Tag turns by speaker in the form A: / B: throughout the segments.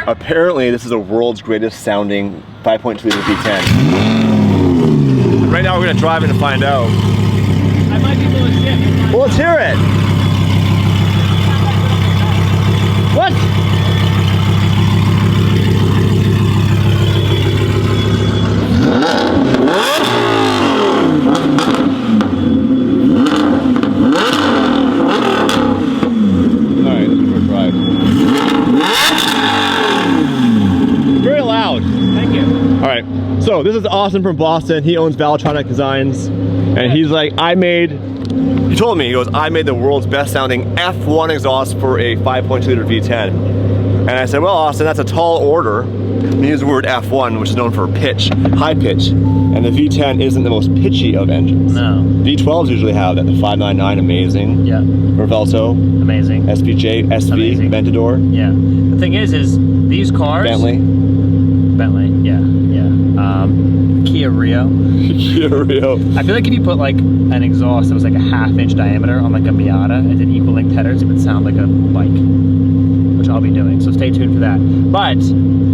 A: Apparently, this is the world's greatest sounding 5.2 liter V10. Right now, we're gonna drive in to find out.
B: I might be full of shit.
A: Well, let's hear it. What? Alright, this is for a drive. Very loud.
B: Thank you.
A: Alright, so this is Austin from Boston. He owns Valtronic Designs. And he's like, he told me, he goes, I made the world's best sounding F1 exhaust for a 5.2 liter V10. And I said, well, Austin, that's a tall order. And he used the word F1, which is known for pitch, high pitch. And the V10 isn't the most pitchy of engines.
B: No.
A: V12s usually have that. The 599, amazing.
B: Yeah.
A: Revelto.
B: Amazing.
A: SPJ, SV,
B: Amazing.
A: Ventador.
B: Yeah. The thing is these cars.
A: Bentley,
B: yeah. Kia Rio.
A: Kia Rio.
B: I feel like if you put like an exhaust that was like a 1/2 inch diameter on like a Miata and did equal length headers, it would sound like a bike, which I'll be doing, so stay tuned for that. But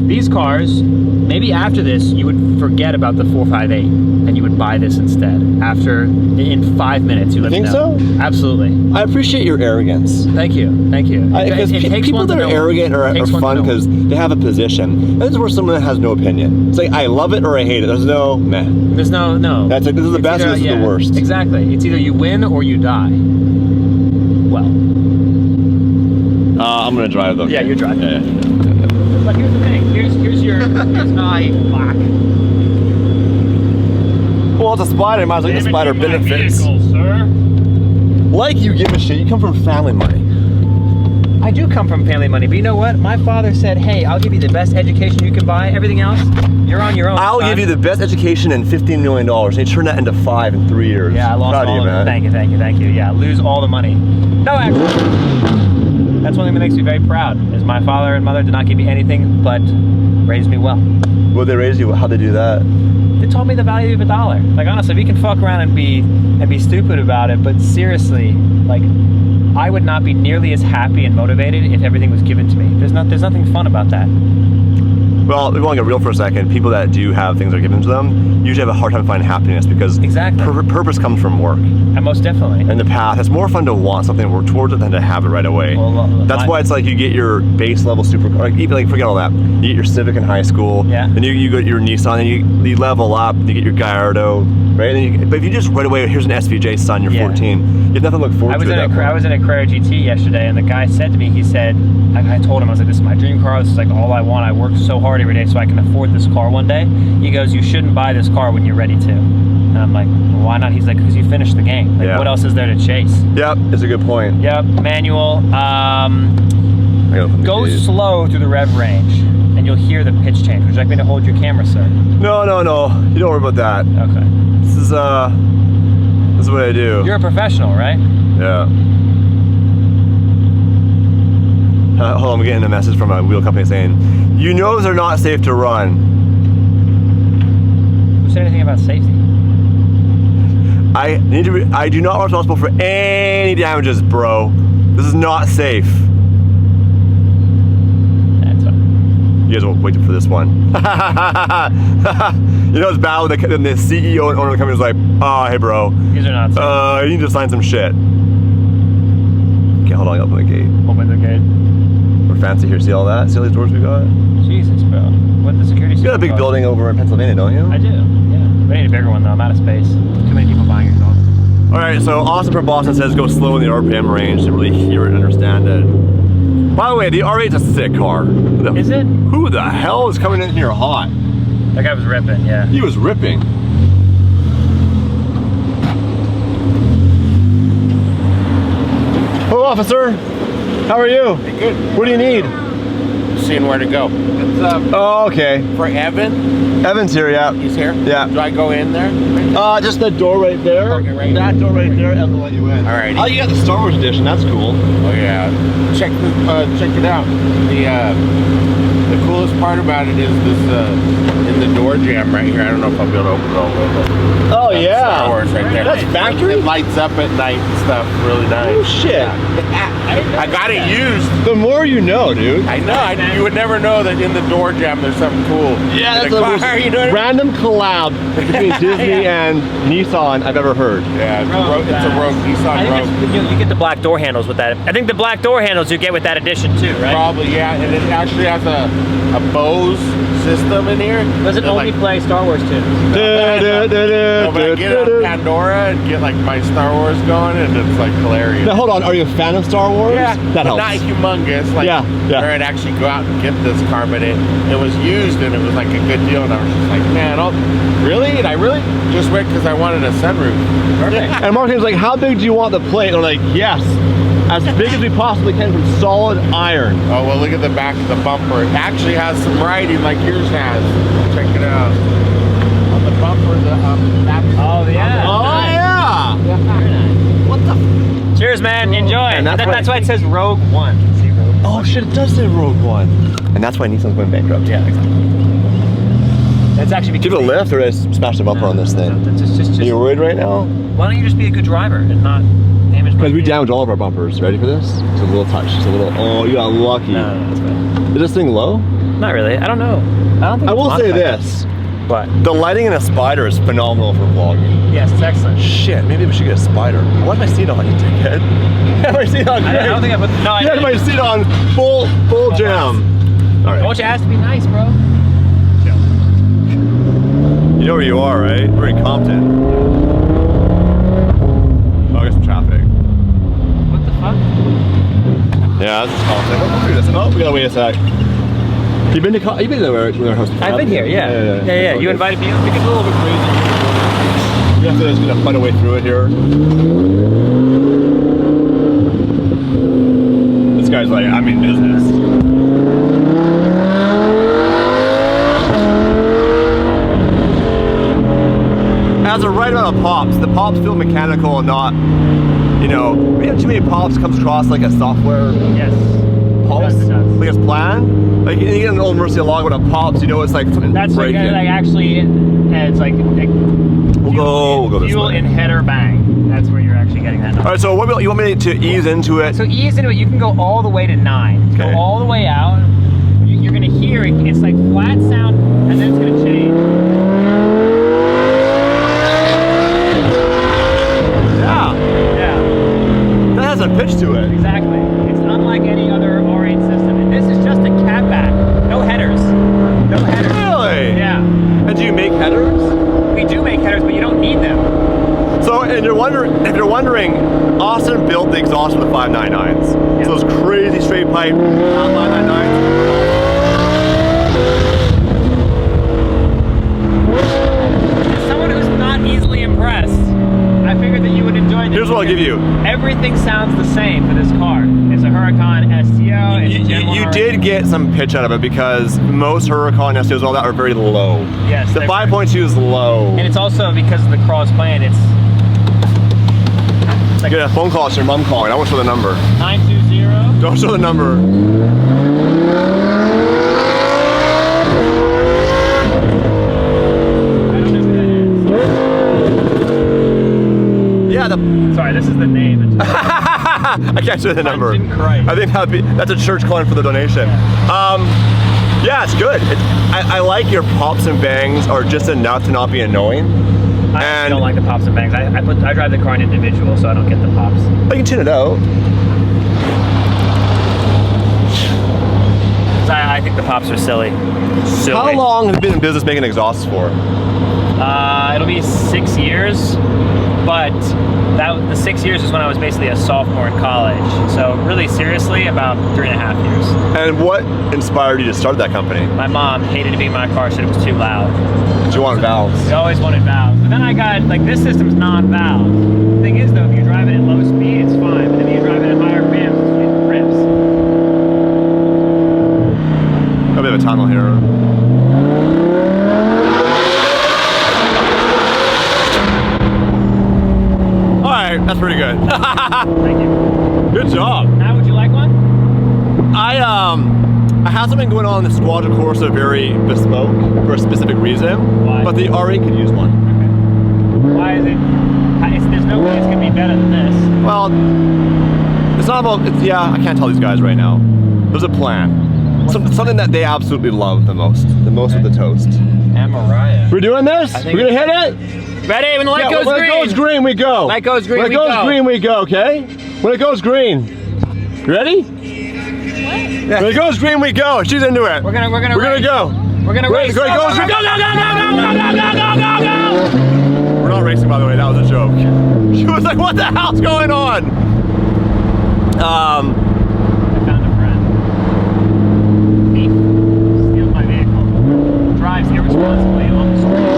B: these cars, maybe after this, you would forget about the 458 and you would buy this instead. After, in 5 minutes, you let me know.
A: Think so?
B: Absolutely.
A: I appreciate your arrogance.
B: Thank you.
A: Because people that are arrogant are fun because they have a position. This is where someone that has no opinion. It's like, I love it or I hate it. There's no meh.
B: There's no.
A: That's like, this is the best and this is the worst.
B: Exactly. It's either you win or you die. Well.
A: I'm gonna drive though.
B: Yeah, you drive.
A: Yeah.
B: But here's the thing. Here's my black.
A: Well, it's a spider. Might as well get the spider benefits.
B: Vehicle, sir.
A: Like you give a shit. You come from family money.
B: I do come from family money, but you know what? My father said, hey, I'll give you the best education you can buy. Everything else, you're on your own.
A: I'll give you the best education and $15 million. And you turn that into 5 in 3 years.
B: Yeah, I lost
A: Proud
B: all
A: of you, man.
B: Thank you. Yeah, lose all the money. No, actually, that's one thing that makes me very proud, is my father and mother did not give me anything, but raised me well.
A: Will they raise you? How'd they do that?
B: They taught me the value of $1. Like, honestly, we can fuck around and be stupid about it, but seriously, like, I would not be nearly as happy and motivated if everything was given to me. There's nothing fun about that.
A: Well, if we want to get real for a second, people that do have things that are given to them usually have a hard time finding happiness because purpose comes from work.
B: And most definitely.
A: And the path, it's more fun to want something and work towards it than to have it right away.
B: Well,
A: that's why it's like you get your base level supercar, like even like forget all that. You get your Civic in high school, then you get your Nissan, and you level up, you get your Gallardo, right? And but if you just right away, here's an SVJ, son, you're 14, you have nothing to look forward to.
B: I was in a Carrera GT yesterday, and the guy said to me, he said, I told him, I was like, this is my dream car, this is like all I want, I work so hard every day so I can afford this car one day. He goes, you shouldn't buy this car when you're ready to. And I'm like, well, why not? He's like, because you finished the game. Like, what else is there to chase?
A: Yep, it's a good point.
B: Yep, manual. Go slow through the rev range, and you'll hear the pitch change. Would you like me to hold your camera, sir?
A: No. You don't worry about that.
B: Okay.
A: This is what I do.
B: You're a professional, right?
A: Yeah. Hold on, I'm getting a message from a wheel company saying, you know they're not safe to run.
B: Who said anything about safety?
A: I do not want responsible for any damages, bro. This is not safe.
B: That's fine.
A: You guys will wait for this one. You know it's bad when the CEO and owner of the company is like, oh, hey bro.
B: These are not safe.
A: You need to sign some shit. Okay, hold on, I'll open the gate.
B: Open the gate.
A: We're fancy here, see all that? See all these doors we got?
B: Jesus, bro. What the security system?
A: You got a big building over in Pennsylvania, don't you?
B: I do, yeah. We need a bigger one though, I'm out of space. Too many people buying yourself.
A: Alright, so Austin from Boston says go slow in the RPM range to really hear it and understand it. By the way, the R8's a sick car.
B: Is it?
A: Who the hell is coming in here hot?
B: That guy was ripping, yeah.
A: He was ripping. Hello, officer. How are you?
C: Hey, good.
A: What do you need?
C: Seeing where to go. It's
A: Oh, okay.
C: for Evan.
A: Evan's here, yeah.
C: He's here.
A: Yeah.
C: Do I go in there?
A: Just the door right there.
C: Okay, right.
A: That door right there, and we'll let you in.
C: Alrighty.
A: Oh, you got the Star Wars edition. That's cool.
C: Oh yeah. Check it out. The The coolest part about it is this in the door jamb right here. I don't know if I'll be able to open it all the way, but
A: Oh
C: that's
A: yeah.
C: Star Wars right there.
A: That's factory?
C: It lights up at night and stuff. Really nice.
A: Oh shit.
C: I got it used.
A: The more you know, dude.
C: I know. You would never know that in the door jamb there's something cool.
A: Yeah,
C: in
A: that's
C: a
A: the
C: car,
A: most
C: you know what I mean?
A: random collab between Disney and Nissan I've ever heard.
C: Yeah, it's a Rogue Nissan
B: I
C: Rogue.
B: think you get the black door handles with that. I think the black door handles you get with that addition too, right?
C: Probably, yeah. And it actually has a Bose system in here.
B: Does it only play Star Wars tunes?
C: No, but I get it on Pandora and get like my Star Wars going, and it's like hilarious.
A: Now hold on, are you a fan of Star Wars?
C: Yeah,
A: That
C: but
A: helps.
C: not humongous. Like,
A: Yeah.
C: where I'd actually go out and get this car, but it was used and it was like a good deal, and I was just like, man, really? And I really just went because I wanted a sunroof.
B: Perfect.
A: And Martin's like, how big do you want the plate? And I'm like, yes, as big as we possibly can from solid iron.
C: Oh, well, look at the back of the bumper. It actually has some writing like yours has. Check it out. On the bumper, back.
B: Oh yeah.
A: Oh yeah!
C: What the?
B: Cheers, man. Enjoy.
A: And that's
B: Why it says Rogue One. See, Rogue One.
A: Oh shit, it does say Rogue One. And that's why Nissan's going bankrupt.
B: Yeah, exactly. That's actually
A: Give it a lift or just smash the bumper on this thing?
B: Just,
A: Are you worried right now?
B: why don't you just be a good driver and not damage my
A: Because we
B: vehicle?
A: damaged all of our bumpers. Ready for this? It's a little touch. It's a little, oh, you got lucky.
B: No, that's bad.
A: Is this thing low?
B: Not really. I don't know. I don't think
A: I
B: it's
A: will say
B: modified.
A: this.
B: What?
A: The lighting in a Spider is phenomenal for vlogging.
B: Yes, it's excellent.
A: Shit, maybe we should get a Spider. What's my seat on, you dickhead? Have my seat on
B: I
A: great.
B: don't think I put. No, I
A: You had my seat on full jam. All
B: I
A: right.
B: want you to ask to be nice, bro.
A: You know where you are, right? We're in Compton. Oh, I got some traffic.
B: What the fuck?
A: Yeah, this is Compton. We'll do this. Oh, we gotta wait a sec. You've been to where our host?
B: I've been here, yeah. Yeah. You invited me. It gets a little bit crazy.
A: We have to just gonna find a way through it here. This guy's like, I'm in business. It has the right amount of pops. The pops feel mechanical and not, you know, we have too many pops comes across like a software
B: Yes.
A: pulse,
B: It does.
A: like it's planned. Like you get an old Mercy log when it pops, you know it's like something
B: That's like
A: breaking.
B: actually, it's like
A: We'll go this
B: fuel
A: way.
B: in header bang. That's where you're actually getting that number.
A: All right, so you want me to ease into it?
B: So ease into it. You can go all the way to 9.
A: Okay.
B: Go all the way out. You're gonna hear it. It's like flat sound, and then it's gonna change.
A: Yeah,
B: Yeah,
A: that has a pitch to it.
B: exactly. It's unlike any other R8 system, and this is just a catback. No headers. No headers.
A: Really?
B: Yeah.
A: And do you make headers?
B: We do make headers, but you don't need them.
A: So, and if you're wondering, Austin built the exhaust for the 599s.
B: Yeah.
A: So those crazy straight pipe 599s.
B: As someone who's not easily impressed, I figured that you would enjoy this.
A: Here's what I'll give you.
B: Everything sounds the same for this car. It's a Huracan STO. It's a Gen 1
A: You
B: R8.
A: did get some pitch out of it because most Huracan STOs and all that are very low.
B: Yes.
A: The
B: they're-
A: 5.2 is low.
B: And it's also because of the cross plan. It's like
A: Get a phone call, it's your mom calling. I won't show the number.
B: 920.
A: Don't show the number.
B: I don't know who that
A: Yeah, the
B: is. Sorry, this is the name.
A: I can't show the number.
B: Punch in Christ.
A: I think that's a church calling for the donation. Yeah, it's good. I like your pops and bangs are just enough to not be annoying.
B: I don't like the pops and bangs. I drive the car in individual, so I don't get the pops.
A: But you can tune it out.
B: I think the pops are silly.
A: How long have you been in business making exhausts for?
B: It'll be 6 years, but the 6 years is when I was basically a sophomore in college. So really seriously, about 3.5 years.
A: And what inspired you to start that company?
B: My mom hated to be in my car, said it was too loud.
A: Did you want valves?
B: We always wanted valves. But then I got, like, this system's non-valve. The thing is, though, if you're driving at low speed, it's fine. But if you're driving at higher RPMs, it rips.
A: A bit of a tunnel here. All right, that's pretty good.
B: Thank you.
A: Good job.
B: Now, would you like one?
A: I have something going on in the Squadron Corsa very bespoke for a specific reason,
B: Why?
A: but the RE could use one.
B: Okay. Why is it? There's no way it's gonna be better than this.
A: Well, it's not about, yeah, I can't tell these guys right now. There's a plan. Something that they absolutely love the most with the toast.
B: And Mariah.
A: We're doing this? We're gonna hit it?
B: Ready? When the light goes
A: when
B: green.
A: it goes green, we go.
B: Light goes green,
A: when it
B: we
A: goes
B: go.
A: green, we go, okay? When it goes green. You ready?
B: What?
A: When it goes green, we go. She's into it.
B: We're gonna
A: We're gonna
B: race.
A: go.
B: We're gonna race.
A: Go, go, go, go, go,
B: go.
A: We're not racing, by the way. That was a joke. She was like, "What the hell's going on?"
B: I found a friend. Thief steals my vehicle. Drives irresponsibly on the street.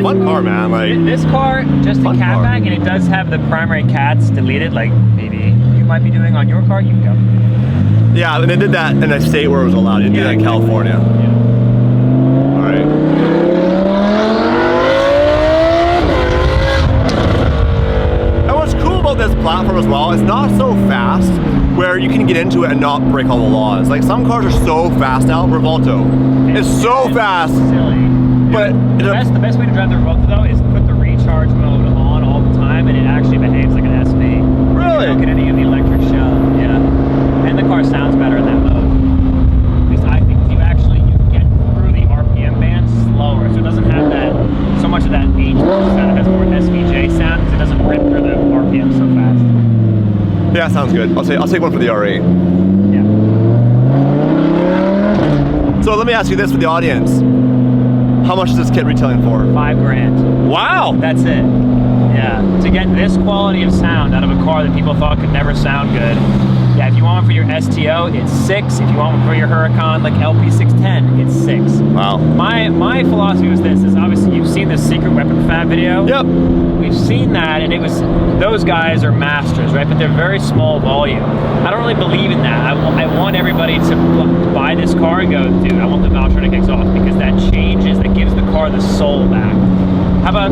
A: Fun car, man. Like
B: This car, just a
A: Fun car.
B: catback, and it does have the primary cats deleted, like maybe you might be doing on your car. You can go.
A: yeah, and they did that in a state where it was allowed. They did that in California.
B: Yeah.
A: All right. And what's cool about this platform as well, it's not so fast where you can get into it and not break all the laws. Like some cars are so fast now. Revolto, it's so fast.
B: Silly.
A: But
B: the best way to drive the Revolta though is put the recharge mode on all the time, and it actually behaves like an SV.
A: Really?
B: You don't get any of the electric shell. Yeah. And the car sounds better in that mode. At least I think you get through the RPM band slower, so it doesn't have that so much of that H sound. It has more SVJ sound because it doesn't rip through the RPM so fast.
A: Yeah, sounds good. I'll take one for the RE.
B: Yeah.
A: So let me ask you this for the audience. How much is this kit retailing for?
B: $5 grand.
A: Wow!
B: That's it. Yeah. To get this quality of sound out of a car that people thought could never sound good. Yeah, if you want one for your STO, it's 6. If you want one for your Huracan, like LP610, it's 6.
A: Wow.
B: My philosophy was this, is obviously you've seen the Secret Weapon Fab video.
A: Yep.
B: We've seen that, and it was, those guys are masters, right? But they're very small volume. I don't really believe in that. I want everybody to buy this car and go, dude, I want the Valtronic exhaust, because that changes, that gives the car the soul back. How about,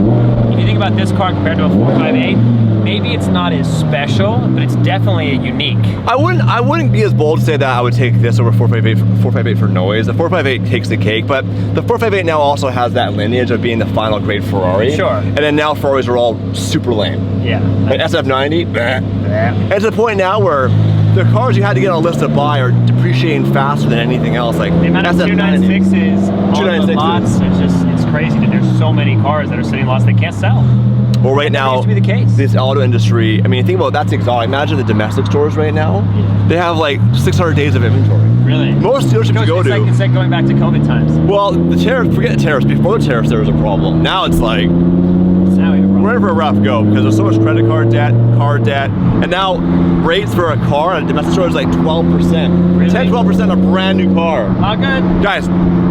B: if you think about this car compared to a 458, maybe it's not as special, but it's definitely unique.
A: I wouldn't be as bold to say that I would take this over 458 for noise. The 458 takes the cake, but the 458 now also has that lineage of being the final grade Ferrari.
B: Sure.
A: And then now Ferraris are all super lame.
B: Yeah.
A: Like SF90, and to the point now where the cars you had to get on a list to buy are depreciating faster than anything else. Like
B: The amount of
A: SF90.
B: 296s on the
A: 296s.
B: lots, it's crazy that there's so many cars that are sitting in lots they can't sell.
A: Well, right
B: That
A: now,
B: used to be the case.
A: this auto industry, I mean, think about that's exotic. Imagine the domestic stores right now. They have like 600 days of inventory.
B: Really?
A: Most dealerships you go to.
B: It's like going back to COVID times.
A: Well, the tariffs, forget the tariffs. Before the tariffs, there was a problem. Now it's like,
B: Now we have a problem.
A: we're in for a rough go because there's so much credit card debt, car debt, and now rates for a car at a domestic store is like 12%.
B: Really?
A: 10, 12% on a brand new car.
B: Not good.
A: Guys,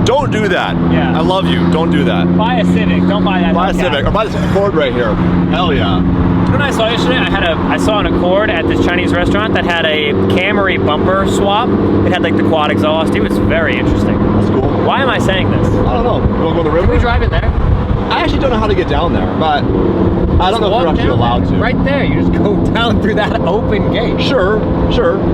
A: don't do that.
B: Yeah.
A: I love you. Don't do that.
B: Buy a Civic. Don't buy that.
A: Buy a
B: Hellcat.
A: Civic or buy this Accord right here. Hell yeah.
B: You know what I saw yesterday? I saw an Accord at this Chinese restaurant that had a Camry bumper swap. It had like the quad exhaust. It was very interesting.
A: That's cool.
B: Why am I saying this?
A: I don't know. You want to go to the river?
B: Can we drive in there?
A: I actually don't know how to get down there, but I don't know if
B: Walk
A: we're actually
B: down
A: allowed
B: there.
A: to.
B: Right there. You just go down through that open gate.
A: Sure.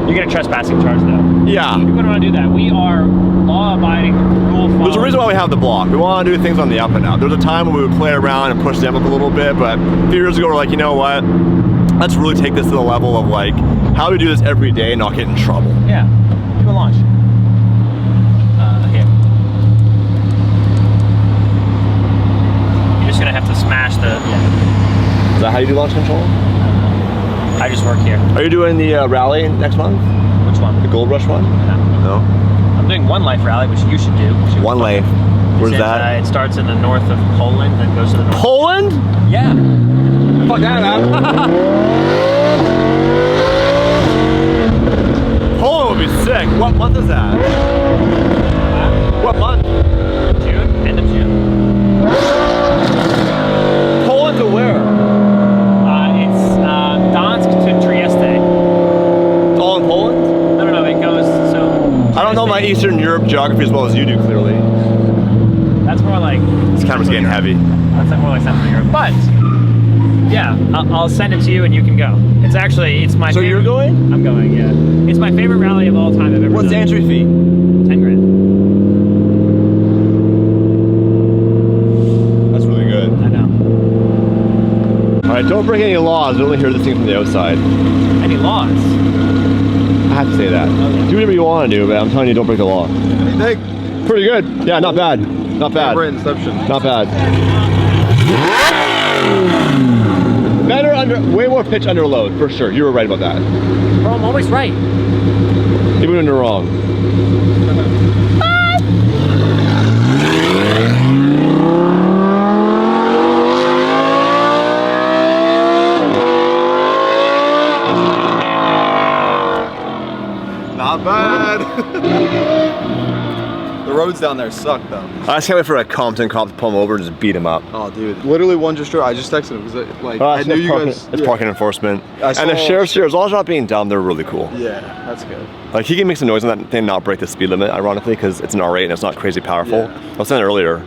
B: You get a trespassing charge though.
A: Yeah.
B: We don't want to do that. We are law-abiding, rule-following.
A: There's a reason why we have the block. We want to do things on the up and out. There was a time when we would play around and push them up a little bit, but a few years ago we're like, you know what? Let's really take this to the level of like, how do we do this every day and not get in trouble?
B: Yeah. Do a launch. Here. You're just gonna have to smash the. Yeah.
A: Is that how you do launch control?
B: I just work here.
A: Are you doing the rally next month?
B: Which one?
A: The Gold Rush one?
B: No.
A: No.
B: I'm doing One Life Rally, which you should do.
A: One Life. Where's that?
B: It starts in the north of Poland, then goes to the north.
A: Poland?
B: Yeah.
A: Fuck that, man. Poland would be sick. What month is that? What month?
B: June, end of June.
A: Poland to where?
B: It's Dansk to Trieste.
A: It's all in Poland?
B: No, it goes so.
A: I don't know my Eastern Europe geography as well as you do, clearly. camera's getting heavy.
B: That's more like Central Europe. But yeah, I'll send it to you and you can go. It's my.
A: So you're going?
B: I'm going. Yeah. It's my favorite rally of all time I've ever
A: What's the
B: done.
A: entry fee?
B: 10 grand.
A: That's really good.
B: I know.
A: All right, don't break any laws. I only hear this thing from the outside.
B: Any laws?
A: I have to say that.
B: Okay.
A: Do whatever you want to do, but I'm telling you, don't break the law. Pretty good. Yeah, not bad. Not bad.
C: Inception.
A: Not bad. Better under, way more pitch under load, for sure. You were right about that.
B: Bro, I'm always right.
A: Even when you're wrong.
D: Not bad. The roads down there suck though.
A: I just can't wait for a Compton cop to pull him over and just beat him up.
D: Oh dude, literally one just drove. I just texted him because like I knew you guys.
A: It's parking enforcement.
D: I
A: And the
D: saw-
A: sheriff's here, as long as you're not being dumb, they're really cool.
D: Yeah, that's good.
A: Like, he can make some noise on that thing and not break the speed limit, ironically, because it's an R8 and it's not crazy powerful.
D: Yeah.
A: I was saying it earlier.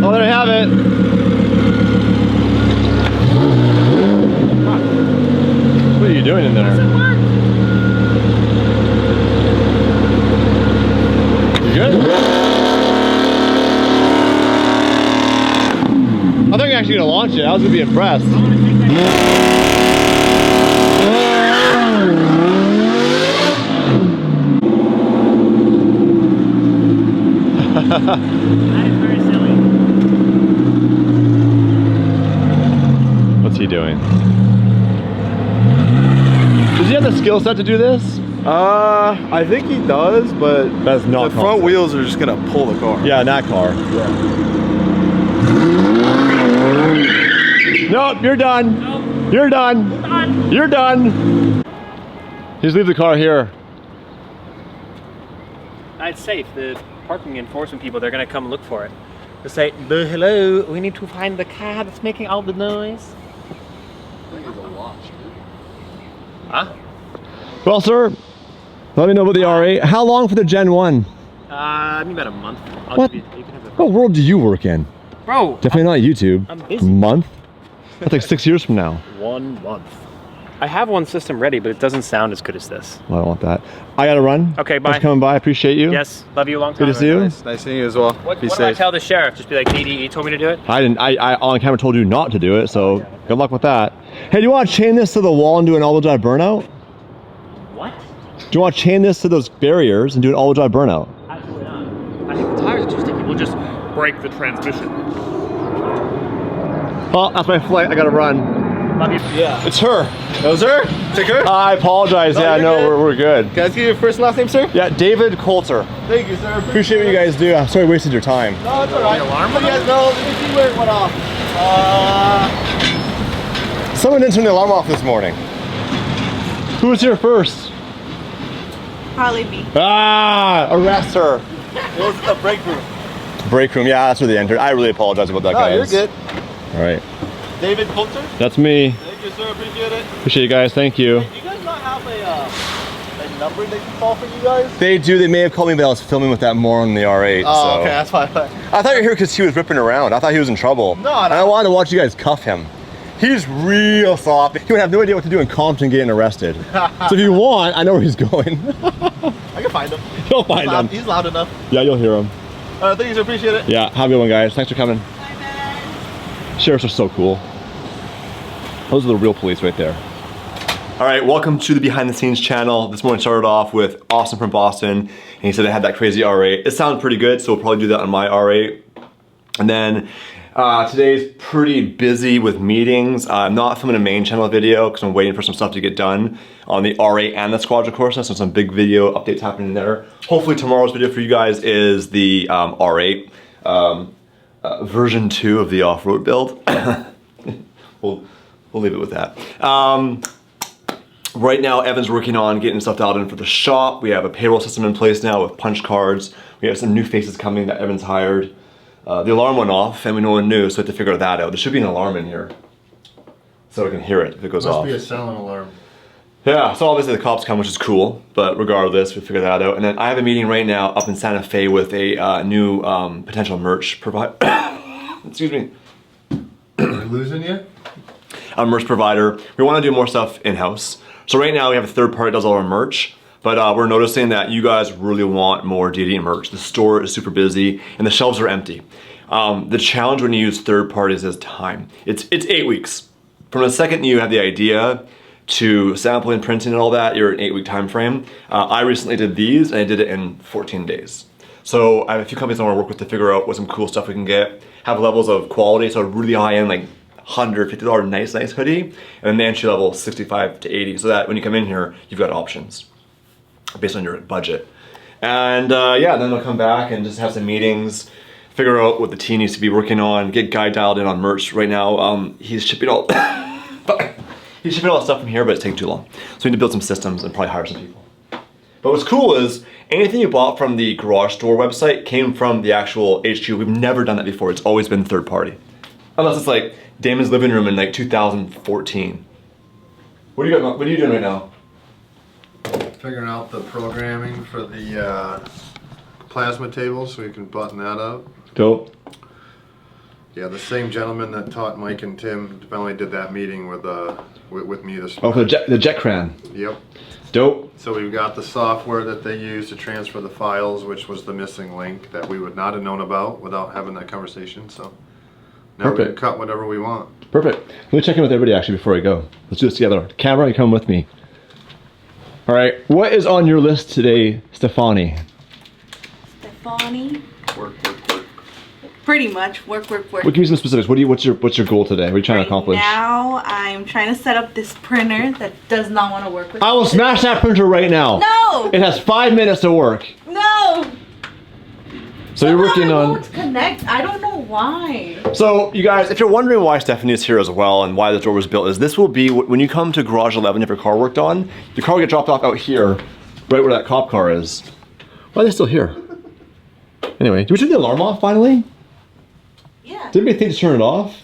A: Oh, there you have it. What are you doing in there? You good? I thought you were actually gonna launch it. I was gonna be impressed.
B: That is very silly.
A: What's he doing? Does he have the skill set to do this?
D: I think he does, but
A: That's not
D: the front wheels are just gonna pull the car.
A: Yeah, in that car. Nope, you're done.
B: Nope.
A: You're done.
B: Done.
A: You're done. Just leave the car here.
B: It's safe. The parking enforcement people, they're gonna come look for it. They say, hello, we need to find the car that's making all the noise. Huh?
A: Well, sir, let me know about the R8. How long for the Gen 1?
B: I mean about a month. I'll
A: What?
B: give you can have
A: What world do you work in?
B: Bro,
A: Definitely not YouTube.
B: I'm busy.
A: Month? That's like 6 years from now.
B: 1 month. I have one system ready, but it doesn't sound as good as this.
A: Well, I don't want that. I gotta run.
B: Okay, bye.
A: Thanks for coming by. I appreciate you.
B: Yes, love you a long time.
A: Good to see you.
D: Nice seeing you as well.
B: What
D: Be
B: do I
D: safe.
B: tell the sheriff? Just be like, Dede, he told me to do it?
A: I didn't. I on camera told you not to do it. So good luck with that. Hey, do you want to chain this to the wall and do an all-wheel drive burnout?
B: What?
A: Do you want to chain this to those barriers and do an all-wheel drive burnout?
B: Absolutely not. I think the tires are too sticky. We'll just break the transmission.
A: Well, that's my flight. I gotta run.
B: Love you.
D: Yeah.
A: It's her.
D: That was her? Take her?
A: I apologize.
D: No,
A: Yeah,
D: you're
A: no,
D: good.
A: we're good.
D: Can I see your first and last name, sir?
A: Yeah, David Coulter.
D: Thank you, sir.
A: Appreciate what you guys do. I'm sorry I wasted your time.
D: No, it's alright.
B: The alarm
D: You guys know, let me see where it went off.
A: Someone didn't turn the alarm off this morning. Who was here first?
E: Probably me.
A: Ah, arrest her.
D: It was the break room.
A: Break room. Yeah, that's where they entered. I really apologize about that,
D: No,
A: guys.
D: you're good.
A: All right.
D: David Coulter?
A: That's me.
D: Thank you, sir. Appreciate it.
A: Appreciate you guys. Thank you.
D: Do you guys not have a number they can call for you guys?
A: They do. They may have called me, but I was filming with that moron in the R8.
D: Oh,
A: so.
D: okay, that's fine.
A: I thought you were here because he was ripping around. I thought he was in trouble.
D: No,
A: And I wanted to watch you guys cuff him. He's real soft. He would have no idea what to do in Compton getting arrested. So if you want, I know where he's going.
D: I can find him.
A: You'll find him.
D: He's loud enough.
A: Yeah, you'll hear him.
D: Thank you, sir. Appreciate it.
A: Yeah, have a good one, guys. Thanks for coming.
E: Bye, man.
A: Sheriffs are so cool. Those are the real police right there. All right, welcome to the behind the scenes channel. This morning started off with Austin from Boston, and he said I had that crazy R8. It sounded pretty good, so we'll probably do that on my R8. And then today's pretty busy with meetings. I'm not filming a main channel video because I'm waiting for some stuff to get done on the R8 and the Squadra Corsa, so some big video updates happening there. Hopefully tomorrow's video for you guys is the R8. version 2 of the off-road build. we'll leave it with that. Right now, Evan's working on getting stuff dialed in for the shop. We have a payroll system in place now with punch cards. We have some new faces coming that Evan's hired. The alarm went off and we no one knew, so we had to figure that out. There should be an alarm in here, so we can hear it if it goes off.
C: Must be a silent alarm.
A: Yeah, so obviously the cops come, which is cool, but regardless, we figured that out. And then I have a meeting right now up in Santa Fe with a new potential merch provider. Excuse me.
C: Are we losing you?
A: A merch provider. We want to do more stuff in-house. So right now we have a third party that does all our merch, but we're noticing that you guys really want more DD merch. The store is super busy and the shelves are empty. The challenge when you use third parties is time. It's 8 weeks. From the second you have the idea to sampling, printing and all that, you're an 8-week time frame. I recently did these and I did it in 14 days. So I have a few companies I want to work with to figure out what some cool stuff we can get, have levels of quality, so really high end, like $150 nice hoodie, and then the entry level 65 to 80, so that when you come in here, you've got options based on your budget. And yeah, then they'll come back and just have some meetings, figure out what the team needs to be working on, get Guy dialed in on merch. Right now, he's shipping all he's shipping all that stuff from here, but it's taking too long. So we need to build some systems and probably hire some people. But what's cool is anything you bought from the garage store website came from the actual HQ. We've never done that before. It's always been third party. Unless it's like Damon's living room in like 2014. What are you doing right now?
C: Figuring out the programming for the plasma table so we can button that up.
A: Dope.
C: Yeah, the same gentleman that taught Mike and Tim finally did that meeting with me this
A: Oh,
C: morning.
A: for the jet cran.
C: Yep.
A: Dope.
C: So we've got the software that they use to transfer the files, which was the missing link that we would not have known about without having that conversation. So now we can
A: Perfect.
C: cut whatever we want.
A: Perfect. Let me check in with everybody actually before I go. Let's do this together. Camera, you come with me. All right, what is on your list today, Stefani?
E: Stefani.
C: Work.
E: Pretty much work.
A: Well, give me some specifics. What's your goal today? What are you trying to accomplish?
E: Now I'm trying to set up this printer that does not want to work with
A: I will smash that printer right now.
E: No!
A: It has 5 minutes to work.
E: No!
A: So you're working
E: Somehow it
A: on...
E: won't connect. I don't know why.
A: So you guys, if you're wondering why Stephanie is here as well and why the door was built, is this will be, when you come to Garage 11, if your car worked on, your car will get dropped off out here, right where that cop car is. Why are they still here? Anyway, did we turn the alarm off finally?
E: Yeah.
A: Did anybody think to turn it off?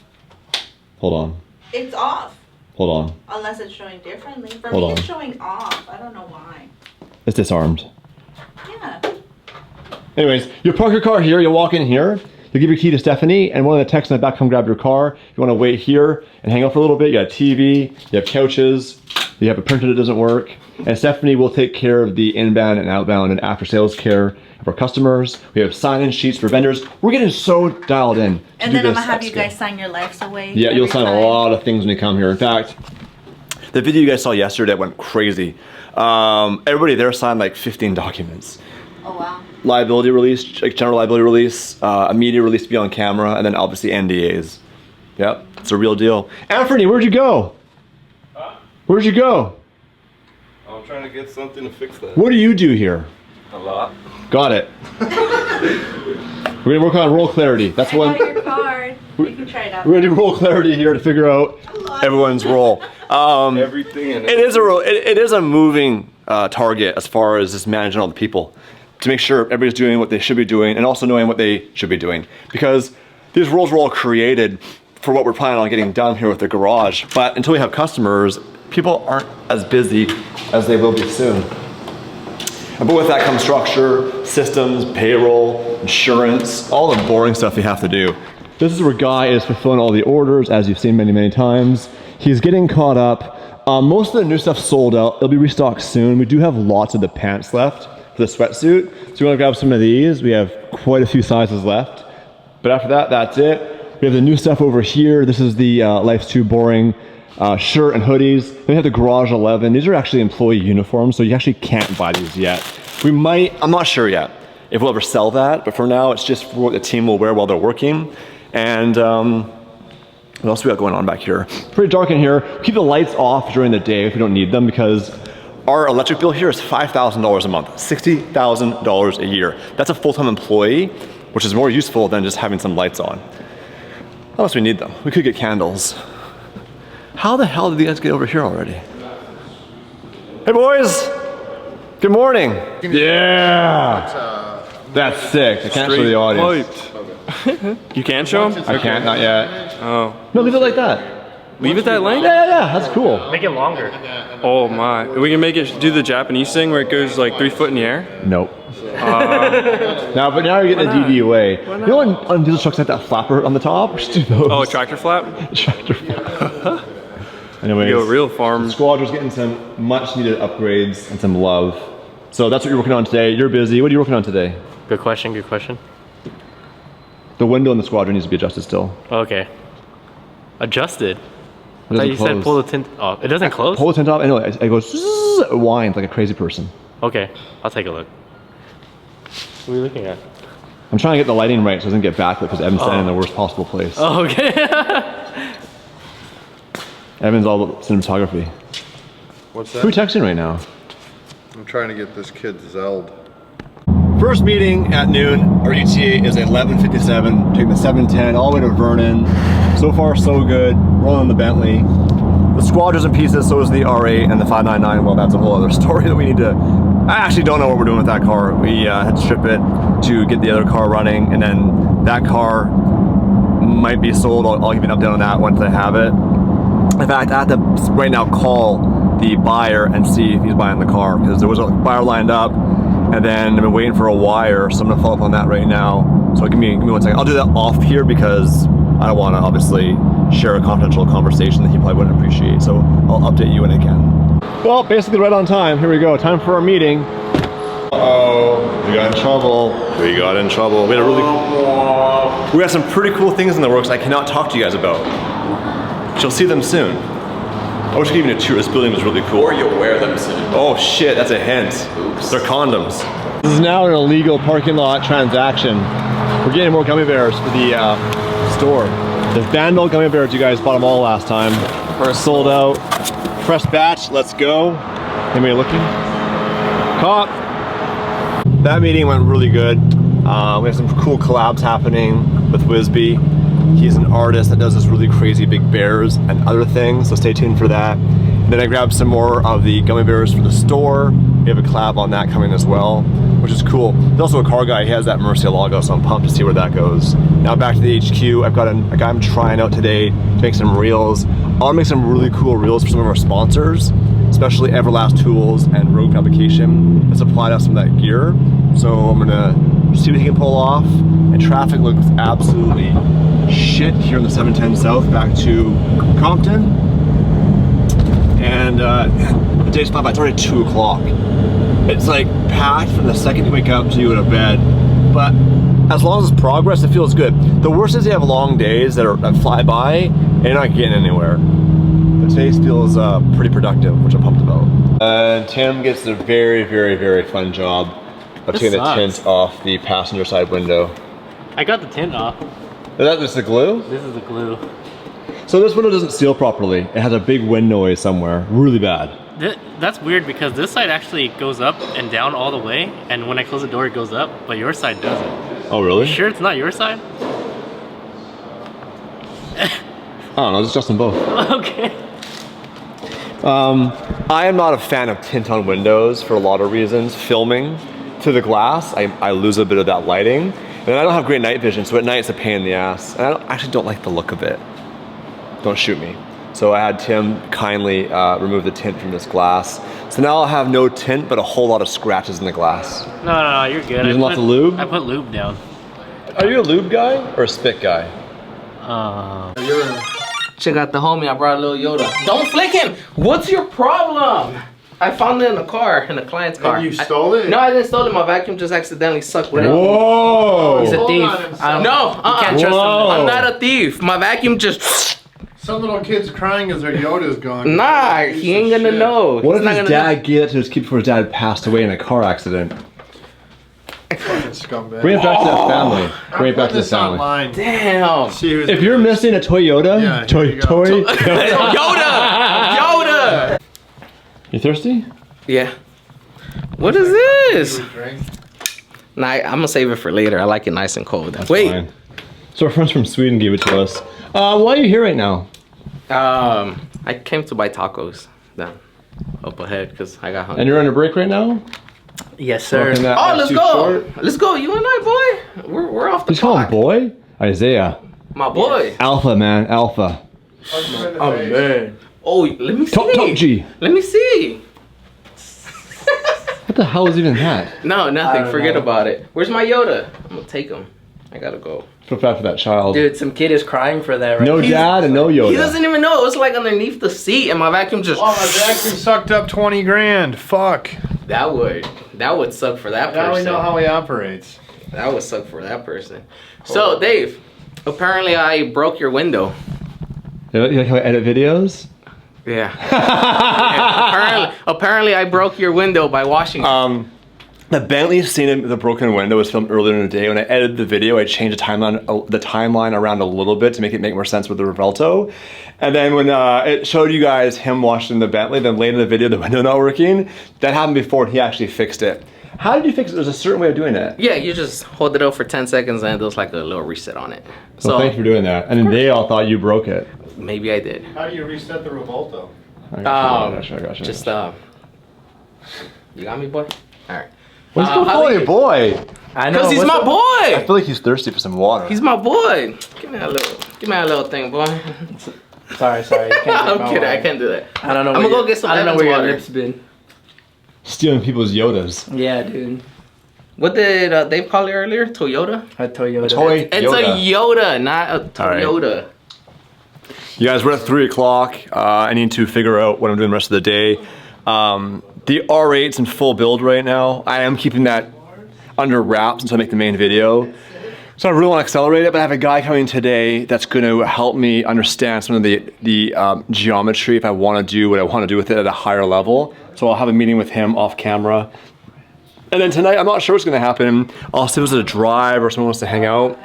A: Hold on.
E: It's off.
A: Hold on.
E: Unless it's showing differently. For
A: Hold
E: me,
A: on.
E: it's showing off. I don't know why.
A: It's disarmed.
E: Yeah.
A: Anyways, you'll park your car here, you'll walk in here, you'll give your key to Stephanie, and one of the techs in the back come grab your car. You want to wait here and hang out for a little bit. You got a TV, you have couches, you have a printer that doesn't work, and Stephanie will take care of the inbound and outbound and after sales care of our customers. We have sign-in sheets for vendors. We're getting so dialed in.
E: And then I'm gonna have you guys sign your lives away.
A: Yeah, you'll
E: every
A: sign
E: time.
A: a lot of things when you come here. In fact, the video you guys saw yesterday went crazy. Everybody there signed like 15 documents.
E: Oh wow.
A: Liability release, like general liability release, a media release to be on camera, and then obviously NDAs. Yep, it's a real deal. Anthony, where'd you go?
F: Huh?
A: Where'd you go?
F: I'm trying to get something to fix that.
A: What do you do here?
F: A lot.
A: Got it. We're gonna work on roll clarity. That's
E: I
A: one.
E: got your card. You can try it out.
A: We're gonna do roll clarity here to figure out everyone's role.
F: Everything and
A: It is a moving target as far as just managing all the people to make sure everybody's doing what they should be doing and also knowing what they should be doing, because these roles were all created for what we're planning on getting done here with the garage. But until we have customers, people aren't as busy as they will be soon. But with that comes structure, systems, payroll, insurance, all the boring stuff you have to do. This is where Guy is fulfilling all the orders, as you've seen many, many times. He's getting caught up. Most of the new stuff sold out. It'll be restocked soon. We do have lots of the pants left for the sweatsuit. So you want to grab some of these. We have quite a few sizes left. But after that, that's it. We have the new stuff over here. This is the Life's Too Boring shirt and hoodies. Then we have the Garage 11. These are actually employee uniforms, so you actually can't buy these yet. We might, I'm not sure yet if we'll ever sell that, but for now it's just for what the team will wear while they're working. And what else we got going on back here? Pretty dark in here. Keep the lights off during the day if we don't need them, because our electric bill here is $5,000 a month, $60,000 a year. That's a full-time employee. which is more useful than just having some lights on. Unless we need them. We could get candles. How the hell did you guys get over here already? Hey boys! Good morning! Yeah! That's sick. I can't show the audience.
G: You can't show them?
A: I can't, not yet.
G: Oh.
A: No, leave it like that.
G: Leave it that length?
A: Yeah, that's cool.
B: Make it longer.
G: Oh my. We can make it do the Japanese thing where it goes like 3 foot in the air?
A: Nope. Now, but now you're getting the DD away. You know when on diesel trucks have that flapper on the top? We should do those.
G: Oh, a tractor flap?
A: Tractor flap. Anyways,
G: Yo, real farm.
A: Squadron's getting some much needed upgrades and some love. So that's what you're working on today. You're busy. What are you working on today?
B: Good question, good question.
A: The window in the Squadron needs to be adjusted still.
B: Okay. Adjusted?
A: It doesn't
B: You said
A: close.
B: pull the tint off. It doesn't close?
A: Pull the tent off. Anyway, it goes, zzz, it whines like a crazy person.
B: Okay, I'll take a look. What are you looking at?
A: I'm trying to get the lighting right so it doesn't get backlit because Evan's standing in the worst possible place.
B: Oh, okay.
A: Evan's all about cinematography.
F: What's
A: Who are you texting right now?
F: I'm trying to get this kid Zeld.
A: First meeting at noon. Our ETA is 11:57. Taking the 710 all the way to Vernon. So far, so good. Rolling on the Bentley. The Squadron's in pieces, so is the R8 and the 599. Well, that's a whole other story that we need to. I actually don't know what we're doing with that car. We had to strip it to get the other car running, and then that car might be sold. I'll give you an update on that once I have it. In fact, I have to right now call the buyer and see if he's buying the car, because there was a buyer lined up, and then I've been waiting for a wire, so I'm gonna follow up on that right now. So give me 1 second. I'll do that off here because I don't want to obviously share a confidential conversation that he probably wouldn't appreciate. So I'll update you when I can. Well, basically right on time. Here we go. Time for our meeting. Uh-oh, we got in trouble. We got in trouble. We have some pretty cool things in the works I cannot talk to you guys about. You'll see them soon. I wish I could give you a tour. This building was really cool.
H: Or you'll wear them soon.
A: Oh shit, that's a hint.
H: Oops.
A: They're condoms. This is now an illegal parking lot transaction. We're getting more gummy bears for the store. The Vandal gummy bears, you guys bought them all last time. First sold out. Fresh batch, let's go. Anybody looking? Cop. That meeting went really good. We have some cool collabs happening with Wisby. He's an artist that does this really crazy big bears and other things, so stay tuned for that. Then I grabbed some more of the gummy bears for the store. We have a collab on that coming as well, which is cool. There's also a car guy, he has that Murcielago, so I'm pumped to see where that goes. Now back to the HQ, I've got a guy I'm trying out today to make some reels. I want to make some really cool reels for some of our sponsors, especially Everlast Tools and Rogue Fabrication that supplied us some of that gear. So I'm gonna see what he can pull off. And traffic looks absolutely shit here in the 710 South back to Compton. And the day's flying by. It's already 2 o'clock. It's like packed from the second you wake up till you go to bed. But as long as it's progress, it feels good. The worst is they have long days that fly by and you're not getting anywhere. But today feels pretty productive, which I'm pumped about. Tim gets the very, very, very fun job of taking the tint off the passenger side window.
B: I got the tint off.
A: Is that just the glue?
B: This is the glue.
A: So this window doesn't seal properly. It has a big wind noise somewhere, really bad.
B: That's weird because this side actually goes up and down all the way, and when I close the door it goes up, but your side doesn't.
A: Oh really?
B: You sure it's not your side?
A: I don't know, it's just them both.
B: Okay.
A: I am not a fan of tint on windows for a lot of reasons. Filming to the glass, I lose a bit of that lighting. And I don't have great night vision, so at night it's a pain in the ass. And I actually don't like the look of it. Don't shoot me. So I had Tim kindly remove the tint from this glass. So now I'll have no tint, but a whole lot of scratches in the glass.
B: No, you're good.
A: Using lots of lube?
B: I put lube down.
A: Are you a lube guy or a spit guy?
I: Check out the homie, I brought a little Yoda. Don't flick him! What's your problem? I found it in the car, in the client's car.
C: And you stole it?
I: No, I didn't steal it. My vacuum just accidentally sucked with it.
A: Whoa!
I: He's a thief. No, you can't trust him.
A: Whoa.
I: I'm not a thief. My vacuum just...
C: Some little kid's crying as their Yoda's gone.
I: Nah, he ain't gonna know.
A: What
I: He's
A: if
I: not
A: his
I: gonna
A: dad gave it to his kid before his dad passed away in a car accident?
C: Scumbag.
A: Bring it back to that family. Bring it back to the
C: This
A: family.
C: online.
I: Damn.
C: See who's
A: If you're missing a Toyota,
C: Yeah, here you go.
I: Yoda!
A: You thirsty?
I: Yeah. What is this?
C: Drink.
I: Nah, I'm gonna save it for later. I like it nice and cold.
A: That's
I: Wait.
A: fine. So our friends from Sweden gave it to us. Why are you here right now?
I: I came to buy tacos down up ahead because I got hungry.
A: And you're on a break right now?
B: Yes, sir.
I: Oh, let's go. Let's go. You and I, boy. We're off the
A: You call him
I: clock.
A: boy? Isaiah.
I: My boy.
A: Alpha, man. Alpha.
B: Oh, man.
I: Oh, let me see.
A: Top G.
I: Let me see.
A: What the hell is even that?
I: No, nothing. Forget about it. Where's my Yoda? I'm gonna take him. I gotta go.
A: Feel bad for that child.
B: Dude, some kid is crying for that right
A: No
B: now.
A: dad and no Yoda.
I: He doesn't even know. It was like underneath the seat, and my vacuum just.
F: Oh, my vacuum sucked up 20 grand. Fuck.
I: That would suck for that
F: Now we
I: person.
F: know how he operates.
I: That would suck for that person. So, Dave, apparently I broke your window.
A: You like how I edit videos?
I: Yeah. apparently I broke your window by washing it.
A: The Bentley scene of the broken window was filmed earlier in the day. When I edited the video, I changed the timeline around a little bit to make it make more sense with the Revelto. And then when it showed you guys him washing the Bentley, then later in the video, the window not working, that happened before and he actually fixed it. How did you fix it? There's a certain way of doing it.
I: Yeah, you just hold it up for 10 seconds and there's like a little reset on it.
A: So thanks for doing that. And then they all thought you broke it.
I: Maybe I did.
F: How do you reset the Revolto?
A: I gotcha.
I: Just, you got me, boy? All right.
A: What's going on, boy?
B: I know.
I: Because he's my
A: I
I: boy.
A: feel like he's thirsty for some water.
I: He's my boy. Give me that little thing, boy.
B: Sorry. You can't drink
I: I'm
B: my
I: kidding.
B: water.
I: I can't do that.
B: I don't know.
I: I'm gonna go get some
B: I don't know
I: Evans
B: where your
I: water.
B: lips been.
A: Stealing people's Yodas.
B: Yeah, dude.
I: What did Dave call it earlier? Toyota?
B: A Toyota.
A: Toy
I: It's
A: Yoda.
I: a Yoda, not a Toyota.
A: You guys, we're at 3 o'clock. I need to figure out what I'm doing the rest of the day. The R8's in full build right now. I am keeping that under wraps until I make the main video. So I really want to accelerate it, but I have a guy coming today that's going to help me understand some of the geometry if I want to do what I want to do with it at a higher level. So I'll have a meeting with him off camera. And then tonight, I'm not sure what's going to happen. I'll see if it's a drive or someone wants to hang out.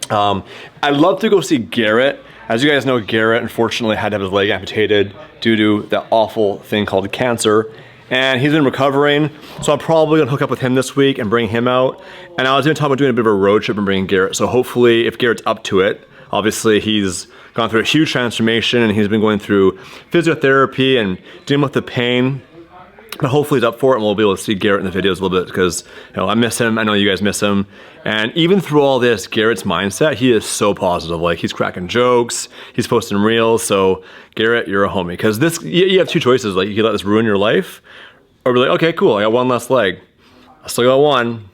A: I'd love to go see Garrett. As you guys know, Garrett unfortunately had to have his leg amputated due to that awful thing called cancer. And he's been recovering, so I'm probably gonna hook up with him this week and bring him out. And I was gonna talk about doing a bit of a road trip and bringing Garrett. So hopefully, if Garrett's up to it, obviously he's gone through a huge transformation and he's been going through physiotherapy and dealing with the pain. But hopefully he's up for it and we'll be able to see Garrett in the videos a little bit because I miss him, I know you guys miss him. And even through all this, Garrett's mindset, he is so positive. Like he's cracking jokes, he's posting reels. So Garrett, you're a homie. Because this, you have two choices. Like you can let this ruin your life or be like, okay, cool, I got one less leg. I still got one.